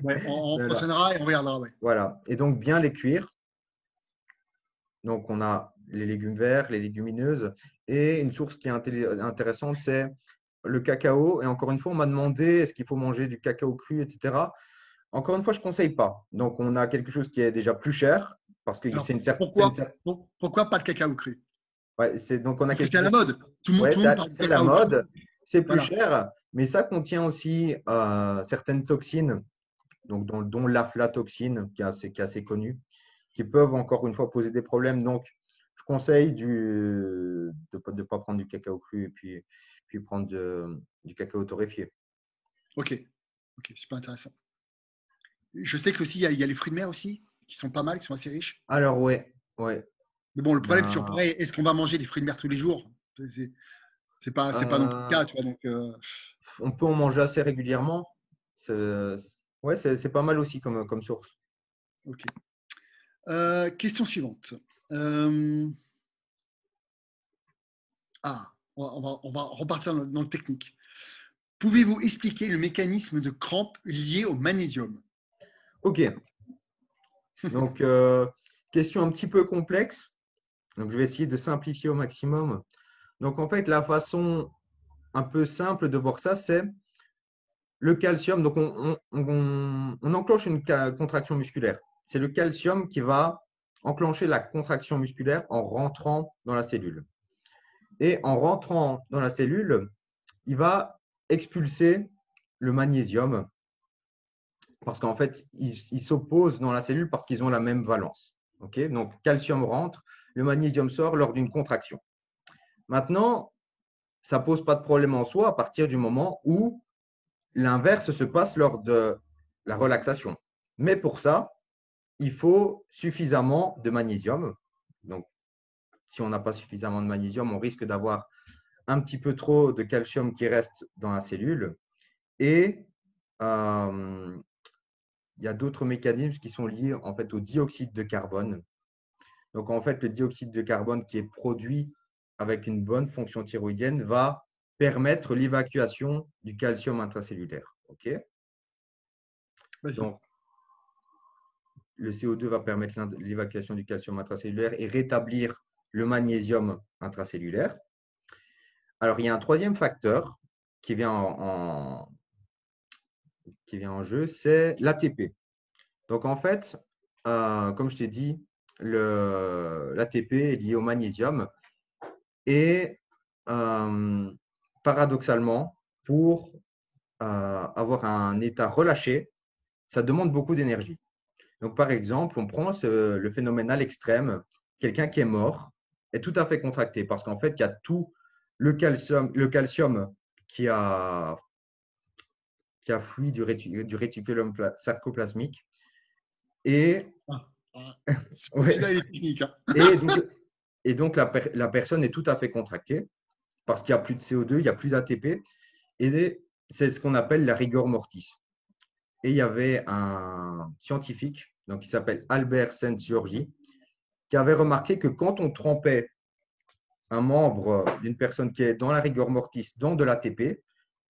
[SPEAKER 2] Ouais, on
[SPEAKER 1] Voilà.
[SPEAKER 2] renseignera et on regardera. Ouais.
[SPEAKER 1] Voilà. Et donc, bien les cuire. Donc, on a les légumes verts, les légumineuses. Et une source qui est intéressante, c'est le cacao. Et encore une fois, on m'a demandé est-ce qu'il faut manger du cacao cru, etc. Encore une fois, je ne conseille pas. Donc, on a quelque chose qui est déjà plus cher parce que
[SPEAKER 2] Alors,
[SPEAKER 1] c'est une
[SPEAKER 2] pourquoi, pourquoi pas le cacao cru?
[SPEAKER 1] ouais, donc on a
[SPEAKER 2] Parce que
[SPEAKER 1] quelque
[SPEAKER 2] c'est à la
[SPEAKER 1] chose qui,
[SPEAKER 2] mode.
[SPEAKER 1] ouais,
[SPEAKER 2] Tout le monde parle de
[SPEAKER 1] c'est la
[SPEAKER 2] cacao cru.
[SPEAKER 1] mode, c'est plus
[SPEAKER 2] Voilà.
[SPEAKER 1] cher, mais ça contient aussi certaines toxines, donc dont l'aflatoxine, qui est assez connue, qui peuvent encore une fois poser des problèmes. Donc, je conseille de ne pas prendre du cacao cru et puis prendre du cacao torréfié.
[SPEAKER 2] Ok. Ok, super intéressant. Je sais que aussi il y a les fruits de mer aussi, qui sont pas mal, qui sont assez riches.
[SPEAKER 1] Alors, ouais, ouais.
[SPEAKER 2] Mais bon, le problème, c'est toujours
[SPEAKER 1] Ben,
[SPEAKER 2] pareil. Est-ce qu'on va manger des fruits de mer tous les jours? C'est c'est pas non plus le
[SPEAKER 1] euh,
[SPEAKER 2] cas, tu vois. Donc,
[SPEAKER 1] on peut en manger assez régulièrement. Ouais, c'est pas mal aussi comme source.
[SPEAKER 2] ok. Question suivante. Euh, on va repartir dans le technique. Pouvez-vous expliquer le mécanisme de crampe lié au magnésium?
[SPEAKER 1] Ok, donc question un petit peu complexe. Donc, je vais essayer de simplifier au maximum. Donc, en fait, la façon un peu simple de voir ça, c'est le calcium. Donc, on enclenche une contraction musculaire. C'est le calcium qui va enclencher la contraction musculaire en rentrant dans la cellule. Et en rentrant dans la cellule, il va expulser le magnésium parce qu'en fait, ils s'opposent dans la cellule parce qu'ils ont la même valence. Okay, donc, calcium rentre, le magnésium sort lors d'une contraction. Maintenant, ça ne pose pas de problème en soi à partir du moment où l'inverse se passe lors de la relaxation. Mais pour ça, il faut suffisamment de magnésium. Donc, si on n'a pas suffisamment de magnésium, on risque d'avoir un petit peu trop de calcium qui reste dans la cellule. Et il y a d'autres mécanismes qui sont liés en fait au dioxyde de carbone. Donc, en fait, le dioxyde de carbone qui est produit avec une bonne fonction thyroïdienne va permettre l'évacuation du calcium intracellulaire. OK?
[SPEAKER 2] Vas-y.
[SPEAKER 1] Donc, le CO2 va permettre l'évacuation du calcium intracellulaire et rétablir le magnésium intracellulaire. Alors, il y a un troisième facteur qui vient qui vient en jeu, c'est l'ATP. Donc, en fait, comme je t'ai dit, l'ATP est lié au magnésium et paradoxalement, pour avoir un état relâché, ça demande beaucoup d'énergie. Donc, par exemple, on prend le phénoménal extrême, quelqu'un qui est mort est tout à fait contracté parce qu'en fait, il y a tout le calcium qui a, qui a fui du réticulum sarcoplasmique. Et,
[SPEAKER 2] Ah, ah,
[SPEAKER 1] ouais,
[SPEAKER 2] celui-là, il est technique, hein.
[SPEAKER 1] et donc, la personne est tout à fait contractée parce qu'il n'y a plus de CO2, il n'y a plus d'ATP. Et c'est ce qu'on appelle la rigor mortis. Et il y avait un scientifique donc, qui s'appelle Albert Szent-Györgyi qui avait remarqué que quand on trempait un membre d'une personne qui est dans la rigor mortis dans de l'ATP,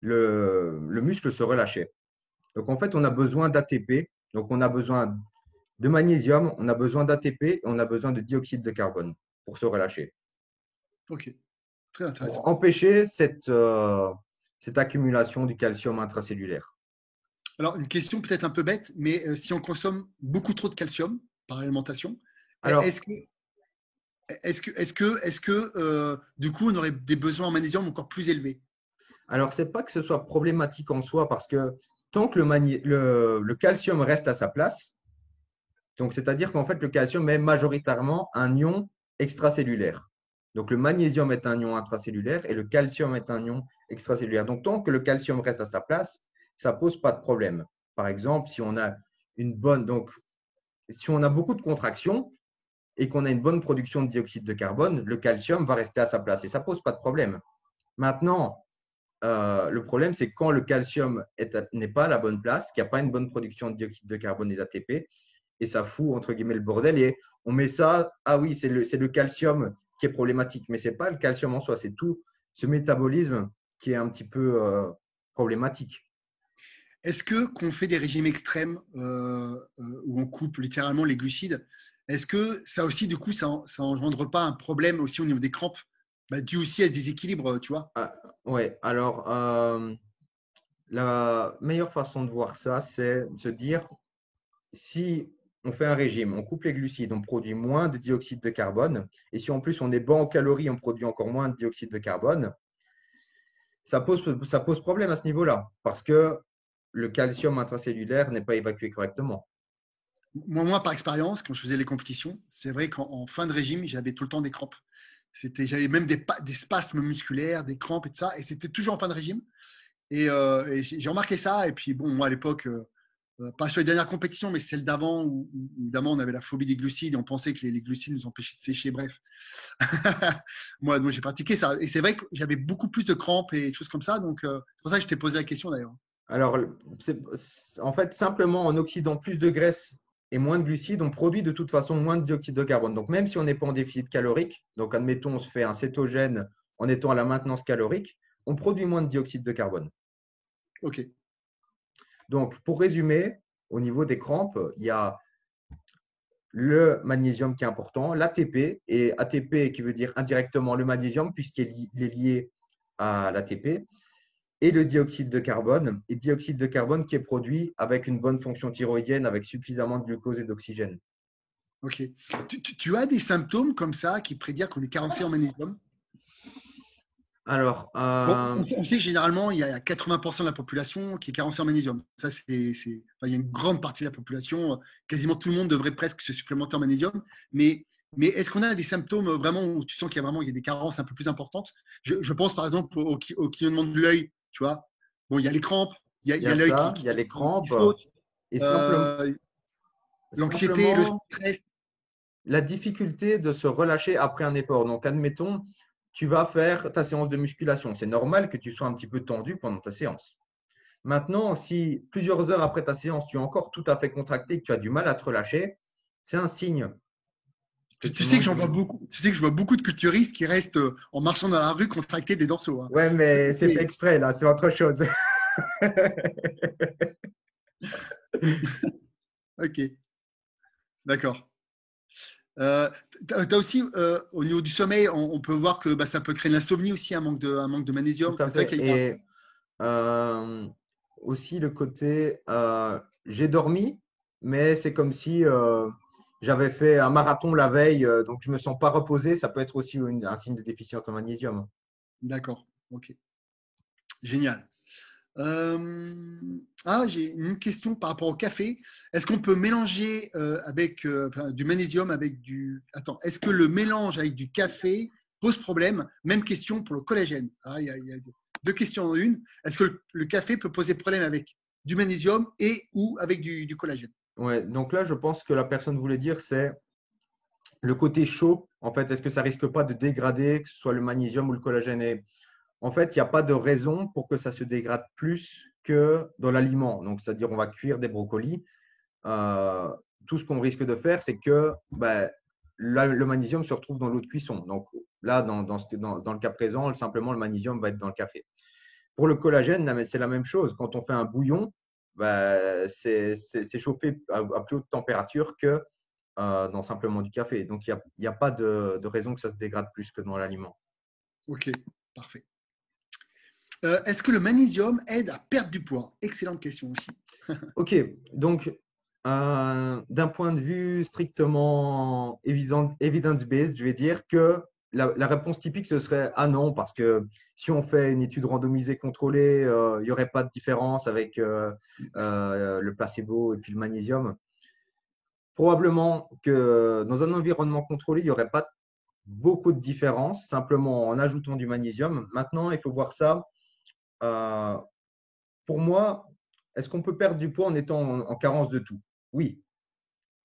[SPEAKER 1] le muscle se relâchait. Donc en fait, on a besoin d'ATP, donc on a besoin de magnésium, on a besoin d'ATP et on a besoin de dioxyde de carbone pour se relâcher.
[SPEAKER 2] Ok, très
[SPEAKER 1] Pour
[SPEAKER 2] intéressant.
[SPEAKER 1] empêcher cette accumulation du calcium intracellulaire.
[SPEAKER 2] Alors, une question peut-être un peu bête, mais si on consomme beaucoup trop de calcium par alimentation,
[SPEAKER 1] Alors,
[SPEAKER 2] est-ce que du coup, on aurait des besoins en magnésium encore plus élevés?
[SPEAKER 1] Alors, c'est pas que ce soit problématique en soi parce que tant que le calcium reste à sa place, donc c'est-à-dire qu'en fait, le calcium est majoritairement un ion extracellulaire. Donc, le magnésium est un ion intracellulaire et le calcium est un ion extracellulaire. Donc, tant que le calcium reste à sa place, ça pose pas de problème. Par exemple, si on a donc, si on a beaucoup de contractions et qu'on a une bonne production de dioxyde de carbone, le calcium va rester à sa place et ça pose pas de problème. Maintenant, le problème, c'est quand le calcium n'est pas à la bonne place, qu'il n'y a pas une bonne production de dioxyde de carbone des ATP, et ça fout, entre guillemets, le bordel. Et on met ça, ah oui, c'est le calcium qui est problématique, mais ce n'est pas le calcium en soi, c'est tout ce métabolisme qui est un petit peu problématique.
[SPEAKER 2] Est-ce que quand on fait des régimes extrêmes où on coupe littéralement les glucides, est-ce que ça aussi, du coup, ça engendre pas un problème aussi au niveau des crampes, dû aussi à ce déséquilibre, tu vois?
[SPEAKER 1] Ah, ouais, alors la meilleure façon de voir ça, c'est de se dire si on fait un régime, on coupe les glucides, on produit moins de dioxyde de carbone. Et si en plus on est bas en calories, on produit encore moins de dioxyde de carbone, ça pose problème à ce niveau-là parce que le calcium intracellulaire n'est pas évacué correctement.
[SPEAKER 2] Moi, par expérience, quand je faisais les compétitions, c'est vrai qu'en fin de régime, j'avais tout le temps des crampes. J'avais même des spasmes musculaires, des crampes et tout ça, et c'était toujours en fin de régime. Et j'ai remarqué ça. Et puis, bon, moi, à l'époque, pas sur les dernières compétitions, mais celles d'avant, où évidemment, on avait la phobie des glucides et on pensait que les glucides nous empêchaient de sécher. Bref, moi, donc, j'ai pratiqué ça. Et c'est vrai que j'avais beaucoup plus de crampes et des choses comme ça. Donc, c'est pour ça que je t'ai posé la question d'ailleurs.
[SPEAKER 1] Alors, en fait, simplement en oxydant plus de graisse et moins de glucides, on produit de toute façon moins de dioxyde de carbone. Donc, même si on n'est pas en déficit calorique, donc admettons, on se fait un cétogène en étant à la maintenance calorique, on produit moins de dioxyde de carbone.
[SPEAKER 2] Ok.
[SPEAKER 1] Donc, pour résumer, au niveau des crampes, il y a le magnésium qui est important, l'ATP, et ATP qui veut dire indirectement le magnésium puisqu'il est lié à l'ATP, et le dioxyde de carbone, et dioxyde de carbone qui est produit avec une bonne fonction thyroïdienne, avec suffisamment de glucose et d'oxygène.
[SPEAKER 2] Ok. Tu as des symptômes comme ça qui prédisent qu'on est carencé en magnésium?
[SPEAKER 1] Alors,
[SPEAKER 2] Bon, on sait que généralement, il y a 80% de la population qui est carencée en magnésium. Ça, enfin, il y a une grande partie de la population, quasiment tout le monde devrait presque se supplémenter en magnésium. Mais est-ce qu'on a des symptômes vraiment où tu sens qu'il y a des carences un peu plus importantes? Je pense par exemple au clignement de l'œil, tu vois. Bon, il y a les crampes, il
[SPEAKER 1] il y
[SPEAKER 2] y a
[SPEAKER 1] a
[SPEAKER 2] l'œil
[SPEAKER 1] ça, il y a les
[SPEAKER 2] qui
[SPEAKER 1] crampes,
[SPEAKER 2] saute,
[SPEAKER 1] et
[SPEAKER 2] euh, l'anxiété, le
[SPEAKER 1] simplement
[SPEAKER 2] stress.
[SPEAKER 1] la difficulté de se relâcher après un effort. Donc, admettons, tu vas faire ta séance de musculation. C'est normal que tu sois un petit peu tendu pendant ta séance. Maintenant, si plusieurs heures après ta séance, tu es encore tout à fait contracté et que tu as du mal à te relâcher, c'est un signe que
[SPEAKER 2] Tu
[SPEAKER 1] tu
[SPEAKER 2] sais que
[SPEAKER 1] manques
[SPEAKER 2] j'en
[SPEAKER 1] de…
[SPEAKER 2] vois beaucoup. Tu sais que je vois beaucoup de culturistes qui restent en marchant dans la rue contractés des dorsaux, hein.
[SPEAKER 1] Ouais, mais c'est fait
[SPEAKER 2] Et-
[SPEAKER 1] exprès, là, c'est autre chose.
[SPEAKER 2] Ok, d'accord. Tu as aussi, au niveau du sommeil, on peut voir que ça peut créer de l'insomnie aussi, un manque de
[SPEAKER 1] Tout
[SPEAKER 2] magnésium.
[SPEAKER 1] à
[SPEAKER 2] C'est vrai
[SPEAKER 1] fait.
[SPEAKER 2] qu'il y a…
[SPEAKER 1] Et euh, aussi le côté, j'ai dormi, mais c'est comme si j'avais fait un marathon la veille, donc je me sens pas reposé. Ça peut être aussi un signe de déficience en magnésium.
[SPEAKER 2] D'accord, ok, génial. J'ai une question par rapport au café. Est-ce qu'on peut mélanger enfin, du magnésium avec du… Attends, est-ce que le mélange avec du café pose problème? Même question pour le collagène. Il y a deux questions en une. Est-ce que le café peut poser problème avec du magnésium et ou avec du collagène?
[SPEAKER 1] Ouais, donc là, je pense que la personne voulait dire, c'est le côté chaud. En fait, est-ce que ça risque pas de dégrader, que ce soit le magnésium ou le collagène? Et en fait, il n'y a pas de raison pour que ça se dégrade plus que dans l'aliment. Donc, c'est-à-dire, on va cuire des brocolis. Euh, tout ce qu'on risque de faire, c'est que le magnésium se retrouve dans l'eau de cuisson. Donc là, dans le cas présent, simplement, le magnésium va être dans le café. Pour le collagène, c'est la même chose. Quand on fait un bouillon, c'est chauffé à plus haute température que dans simplement du café. Donc, il n'y a pas de raison que ça se dégrade plus que dans l'aliment.
[SPEAKER 2] Ok, parfait. Est-ce que le magnésium aide à perdre du poids? Excellente question aussi.
[SPEAKER 1] Ok, donc d'un point de vue strictement evidence-based, je vais dire que la réponse typique, ce serait ah non, parce que si on fait une étude randomisée contrôlée, il n'y aurait pas de différence avec le placebo et puis le magnésium. Probablement que dans un environnement contrôlé, il n'y aurait pas beaucoup de différence, simplement en ajoutant du magnésium. Maintenant, il faut voir ça. euh, pour moi, est-ce qu'on peut perdre du poids en étant en carence de tout? Oui.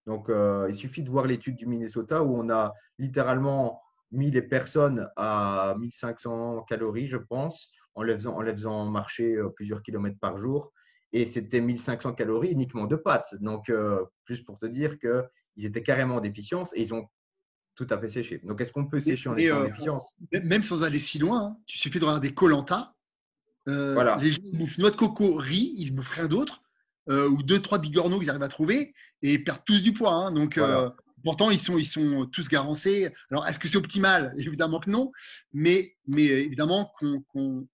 [SPEAKER 1] Donc, il suffit de voir l'étude du Minnesota où on a littéralement mis les personnes à 1500 calories, je pense, en les faisant marcher plusieurs kilomètres par jour. Et c'était 1500 calories uniquement de pâtes. Donc, juste pour te dire qu'ils étaient carrément en déficience et ils ont tout à fait séché. Donc, est-ce qu'on peut sécher en
[SPEAKER 2] Et,
[SPEAKER 1] étant en déficience?
[SPEAKER 2] même sans aller si loin, hein, il suffit de regarder koh
[SPEAKER 1] Voilà,
[SPEAKER 2] les gens bouffent noix de coco, riz, ils bouffent rien d'autre, ou deux, trois bigorneaux qu'ils arrivent à trouver, et ils perdent tous du poids, hein. Donc,
[SPEAKER 1] voilà.
[SPEAKER 2] pourtant, ils sont tous carencés. Alors, est-ce que c'est optimal? Évidemment que non. Mais évidemment, quand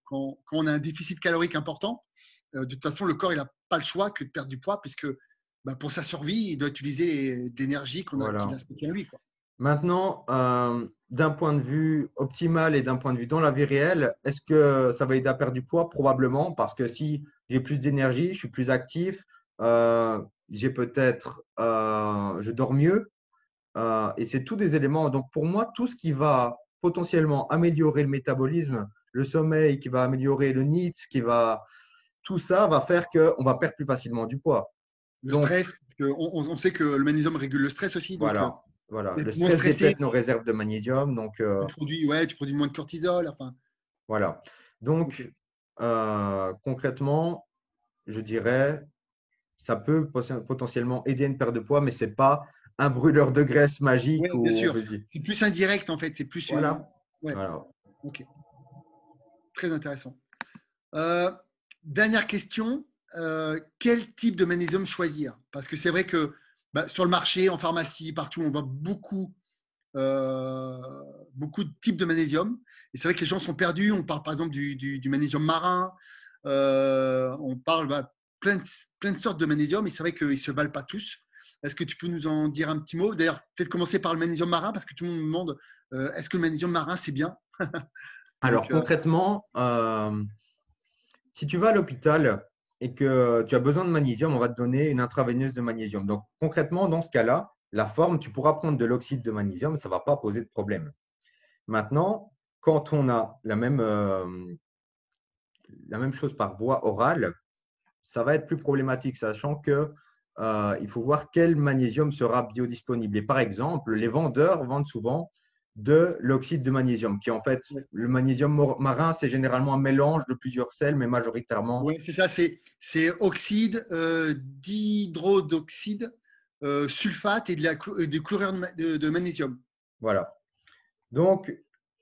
[SPEAKER 2] on a un déficit calorique important, de toute façon, le corps, il n'a pas le choix que de perdre du poids, puisque bah, pour sa survie, il doit utiliser de l'énergie qu'il
[SPEAKER 1] Voilà.
[SPEAKER 2] a stockée en lui, quoi.
[SPEAKER 1] Maintenant, d'un point de vue optimal et d'un point de vue dans la vie réelle, est-ce que ça va aider à perdre du poids? Probablement, parce que si j'ai plus d'énergie, je suis plus actif, j'ai peut-être, je dors mieux, et c'est tous des éléments. Donc pour moi, tout ce qui va potentiellement améliorer le métabolisme, le sommeil, qui va améliorer le NEAT, tout ça va faire qu'on va perdre plus facilement du poids.
[SPEAKER 2] Le
[SPEAKER 1] Donc
[SPEAKER 2] stress, parce on sait que le magnésium régule le stress aussi, donc
[SPEAKER 1] voilà, voilà. Le
[SPEAKER 2] d'être moins
[SPEAKER 1] stress
[SPEAKER 2] stressé,
[SPEAKER 1] déplète nos réserves de magnésium, donc
[SPEAKER 2] tu produis moins de cortisol. Enfin,
[SPEAKER 1] voilà.
[SPEAKER 2] ok.
[SPEAKER 1] Donc, concrètement, je dirais, ça peut potentiellement aider à une perte de poids, mais ce n'est pas un brûleur de graisse magique
[SPEAKER 2] Ouais, bien
[SPEAKER 1] où on
[SPEAKER 2] sûr.
[SPEAKER 1] peut se dire,
[SPEAKER 2] C'est plus indirect en fait. C'est plus.
[SPEAKER 1] voilà,
[SPEAKER 2] Ouais,
[SPEAKER 1] voilà.
[SPEAKER 2] ok. Très intéressant. Euh, Dernière question. Quel type de magnésium choisir? Parce que c'est vrai que bah, sur le marché, en pharmacie, partout, on voit euh, beaucoup de types de magnésium. Et c'est vrai que les gens sont perdus. On parle par exemple du magnésium marin. On parle plein de sortes de magnésium. Et c'est vrai qu'ils ne se valent pas tous. Est-ce que tu peux nous en dire un petit mot? D'ailleurs, peut-être commencer par le magnésium marin, parce que tout le monde me demande est-ce que le magnésium marin, c'est bien?
[SPEAKER 1] Alors,
[SPEAKER 2] Donc,
[SPEAKER 1] concrètement, si tu vas à l'hôpital et que tu as besoin de magnésium, on va te donner une intraveineuse de magnésium. Donc, concrètement, dans ce cas-là, la forme, tu pourras prendre de l'oxyde de magnésium, ça ne va pas poser de problème. Maintenant, quand on a la même chose par voie orale, ça va être plus problématique, sachant que il faut voir quel magnésium sera biodisponible. Et par exemple, les vendeurs vendent souvent de l'oxyde de magnésium, qui en fait,
[SPEAKER 2] ouais.
[SPEAKER 1] le magnésium marin, c'est généralement un mélange de plusieurs sels, mais majoritairement,
[SPEAKER 2] Ouais, c'est ça, c'est oxyde, d'hydrodoxyde, sulfate et du chlorure de magnésium.
[SPEAKER 1] voilà. Donc,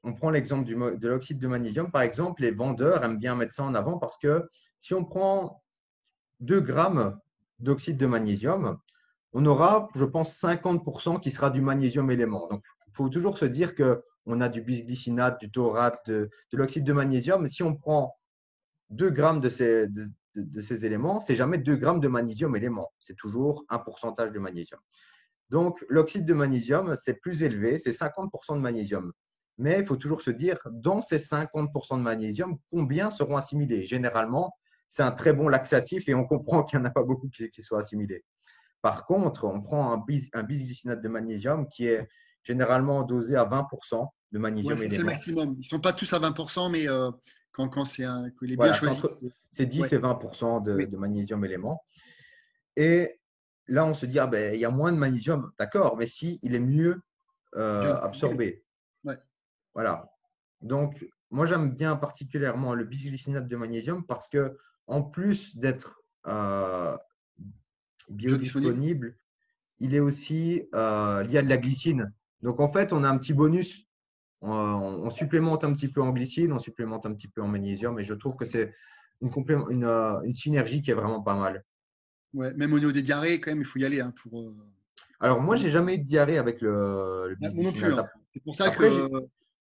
[SPEAKER 1] on prend l'exemple de l'oxyde de magnésium. Par exemple, les vendeurs aiment bien mettre ça en avant parce que si on prend 2 grammes d'oxyde de magnésium, on aura, je pense, 50% qui sera du magnésium élément. Donc, il faut toujours se dire qu'on a du bisglycinate, du taurate, de l'oxyde de magnésium. Mais si on prend 2 grammes de ces éléments, c'est jamais 2 grammes de magnésium élément. C'est toujours un pourcentage de magnésium. Donc, l'oxyde de magnésium, c'est plus élevé, c'est 50% de magnésium. Mais il faut toujours se dire, dans ces 50% de magnésium, combien seront assimilés? Généralement, c'est un très bon laxatif et on comprend qu'il n'y en a pas beaucoup qui soient assimilés. Par contre, on prend un bisglycinate de magnésium qui est généralement dosé à 20% de
[SPEAKER 2] Ouais,
[SPEAKER 1] magnésium
[SPEAKER 2] ça, c'est le
[SPEAKER 1] élément.
[SPEAKER 2] maximum. Ils ne sont pas tous à 20%, mais quand qu'il est bien
[SPEAKER 1] Voilà, c'est
[SPEAKER 2] choisi.
[SPEAKER 1] entre c'est 10
[SPEAKER 2] Ouais,
[SPEAKER 1] et 20%
[SPEAKER 2] oui,
[SPEAKER 1] de magnésium élément. Et là, on se dit, ah ben, il y a moins de magnésium, d'accord, mais si, il est mieux
[SPEAKER 2] bien.
[SPEAKER 1] absorbé.
[SPEAKER 2] Ouais,
[SPEAKER 1] Voilà. Donc, moi, j'aime bien particulièrement le bisglycinate de magnésium parce que, en plus d'être
[SPEAKER 2] biodisponible.
[SPEAKER 1] biodisponible, il est aussi lié à de la glycine. Donc, en fait, on a un petit bonus. On supplémente un petit peu en glycine, on supplémente un petit peu en magnésium, et je trouve que c'est une synergie qui est vraiment pas mal.
[SPEAKER 2] Ouais, même au niveau des diarrhées, quand même, il faut y aller hein,
[SPEAKER 1] Alors, moi,
[SPEAKER 2] pour-
[SPEAKER 1] j'ai jamais eu de diarrhée avec le
[SPEAKER 2] Ouais, moi non plus,
[SPEAKER 1] bisglycinate.
[SPEAKER 2] hein. C'est pour ça
[SPEAKER 1] Après,
[SPEAKER 2] que,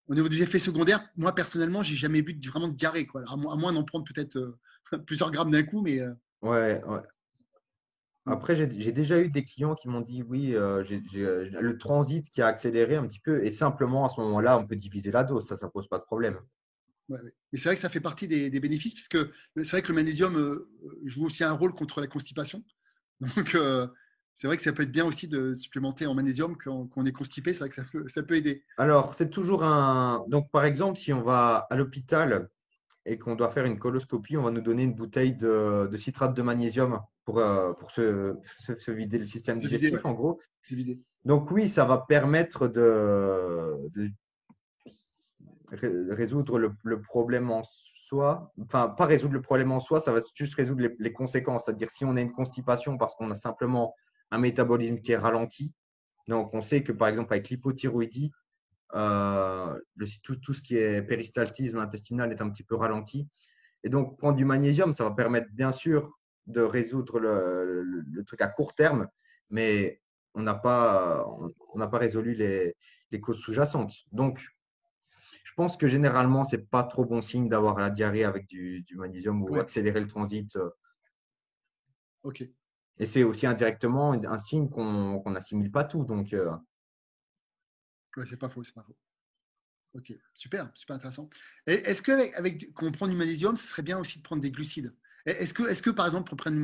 [SPEAKER 2] au niveau des effets secondaires, moi personnellement, j'ai jamais vu vraiment de diarrhée, quoi. À moins d'en prendre peut-être plusieurs grammes d'un coup, mais
[SPEAKER 1] ouais, ouais. Après, j'ai déjà eu des clients qui m'ont dit oui, le transit qui a accéléré un petit peu et simplement à ce moment-là, on peut diviser la dose, ça pose pas de problème.
[SPEAKER 2] Ouais, ouais. Mais c'est vrai que ça fait partie des bénéfices, puisque c'est vrai que le magnésium joue aussi un rôle contre la constipation. Donc, c'est vrai que ça peut être bien aussi de supplémenter en magnésium quand on est constipé. C'est vrai que ça peut aider.
[SPEAKER 1] Alors, c'est toujours un. Donc, par exemple, si on va à l'hôpital et qu'on doit faire une coloscopie, on va nous donner une bouteille de citrate de magnésium pour se vider le système
[SPEAKER 2] C'est vidé, ouais.
[SPEAKER 1] digestif, en gros.
[SPEAKER 2] C'est vidé.
[SPEAKER 1] Donc, oui, ça va permettre de résoudre le problème en soi. Enfin, pas résoudre le problème en soi, ça va juste résoudre les conséquences. C'est-à-dire, si on a une constipation parce qu'on a simplement un métabolisme qui est ralenti, donc on sait que par exemple avec l'hypothyroïdie, tout ce qui est péristaltisme intestinal est un petit peu ralenti. Et donc, prendre du magnésium, ça va permettre bien sûr de résoudre le truc à court terme, mais on n'a pas résolu les causes sous-jacentes. Donc, je pense que généralement, c'est pas trop bon signe d'avoir la diarrhée avec du magnésium ou
[SPEAKER 2] Ouais,
[SPEAKER 1] accélérer le transit.
[SPEAKER 2] ok.
[SPEAKER 1] Et c'est aussi indirectement un signe qu'on n'assimile pas tout. Donc,
[SPEAKER 2] Ouais, c'est pas faux, c'est pas faux. Ok, super, super intéressant. Et est-ce que quand on prend du magnésium, ce serait bien aussi de prendre des glucides? Est-ce que par exemple, on prend du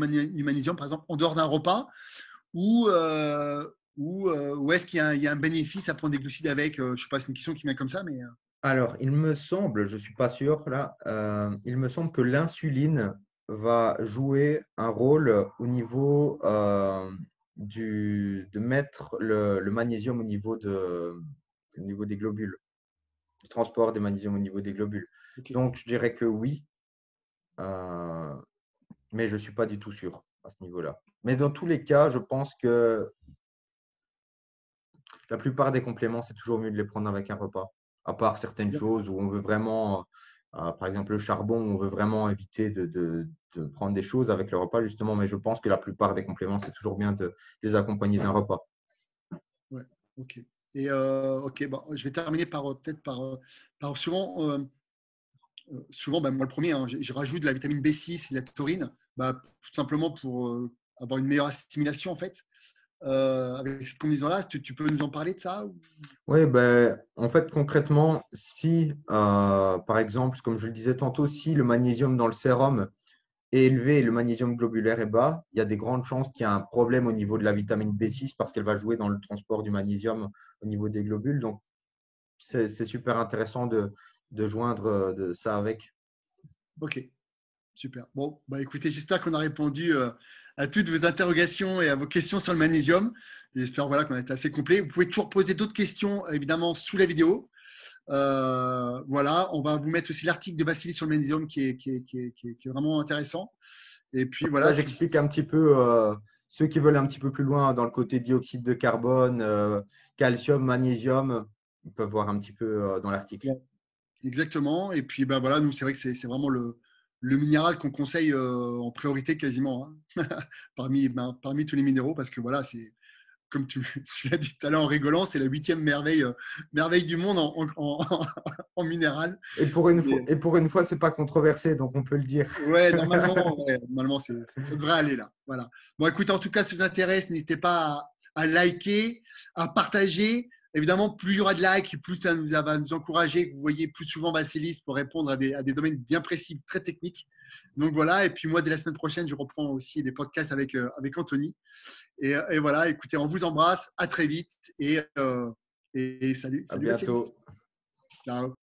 [SPEAKER 2] magnésium, par exemple, en dehors d'un repas, ou, ou est-ce qu'il y a un bénéfice à prendre des glucides avec? Je sais pas, c'est une question qui vient comme ça, mais
[SPEAKER 1] alors, il me semble, je suis pas sûr là, il me semble que l'insuline va jouer un rôle au niveau de mettre le magnésium au niveau des globules, du transport des magnésiums au niveau des globules.
[SPEAKER 2] ok.
[SPEAKER 1] Donc, je dirais que oui, euh, mais je suis pas du tout sûr à ce niveau-là. Mais dans tous les cas, je pense que la plupart des compléments, c'est toujours mieux de les prendre avec un repas. À part certaines choses où on veut vraiment, par exemple le charbon, on veut vraiment éviter de prendre des choses avec le repas, justement. Mais je pense que la plupart des compléments, c'est toujours bien de les accompagner d'un repas.
[SPEAKER 2] Ouais, ok. Et ok, bon, je vais terminer par peut-être par souvent, bah, moi le premier, hein, je rajoute de la vitamine B6 et de la taurine, bah, tout simplement pour avoir une meilleure assimilation en fait. Avec cette combinaison-là, tu peux nous en parler de ça
[SPEAKER 1] Oui, ben, en fait, concrètement, si, par exemple, comme je le disais tantôt, si le magnésium dans le sérum est élevé et le magnésium globulaire est bas, il y a des grandes chances qu'il y ait un problème au niveau de la vitamine B6 parce qu'elle va jouer dans le transport du magnésium au niveau des globules. Donc, c'est super intéressant de joindre ça avec.
[SPEAKER 2] Ok, super. Bon, bah écoutez, j'espère qu'on a répondu à toutes vos interrogations et à vos questions sur le magnésium. J'espère voilà, qu'on a été assez complet. Vous pouvez toujours poser d'autres questions, évidemment, sous la vidéo. Voilà, on va vous mettre aussi l'article de Vassili sur le magnésium qui est vraiment intéressant. Et puis voilà,
[SPEAKER 1] Là,
[SPEAKER 2] puis
[SPEAKER 1] j'explique un petit peu ceux qui veulent un petit peu plus loin dans le côté dioxyde de carbone, calcium, magnésium, ils peuvent voir un petit peu dans l'article.
[SPEAKER 2] ouais, exactement. Et puis bah voilà, nous c'est vrai que c'est vraiment le minéral qu'on conseille en priorité quasiment hein, parmi tous les minéraux parce que voilà, c'est comme tu l'as dit tout à l'heure en rigolant, c'est la huitième merveille du monde en minéral.
[SPEAKER 1] Et pour une fois, c'est pas controversé, donc on peut le dire.
[SPEAKER 2] Ouais, normalement ça devrait aller là. Voilà. Bon, écoutez, en tout cas, si ça vous intéresse, n'hésitez pas à liker, à partager. Évidemment, plus il y aura de likes, plus ça va nous encourager. Vous voyez plus souvent Vassilis pour répondre à des domaines bien précis, très techniques. Donc voilà. Et puis moi, dès la semaine prochaine, je reprends aussi les podcasts avec Anthony. Et voilà, écoutez, on vous embrasse. À très vite. Et salut,
[SPEAKER 1] À
[SPEAKER 2] salut Vassilis.
[SPEAKER 1] bientôt.
[SPEAKER 2] Ciao.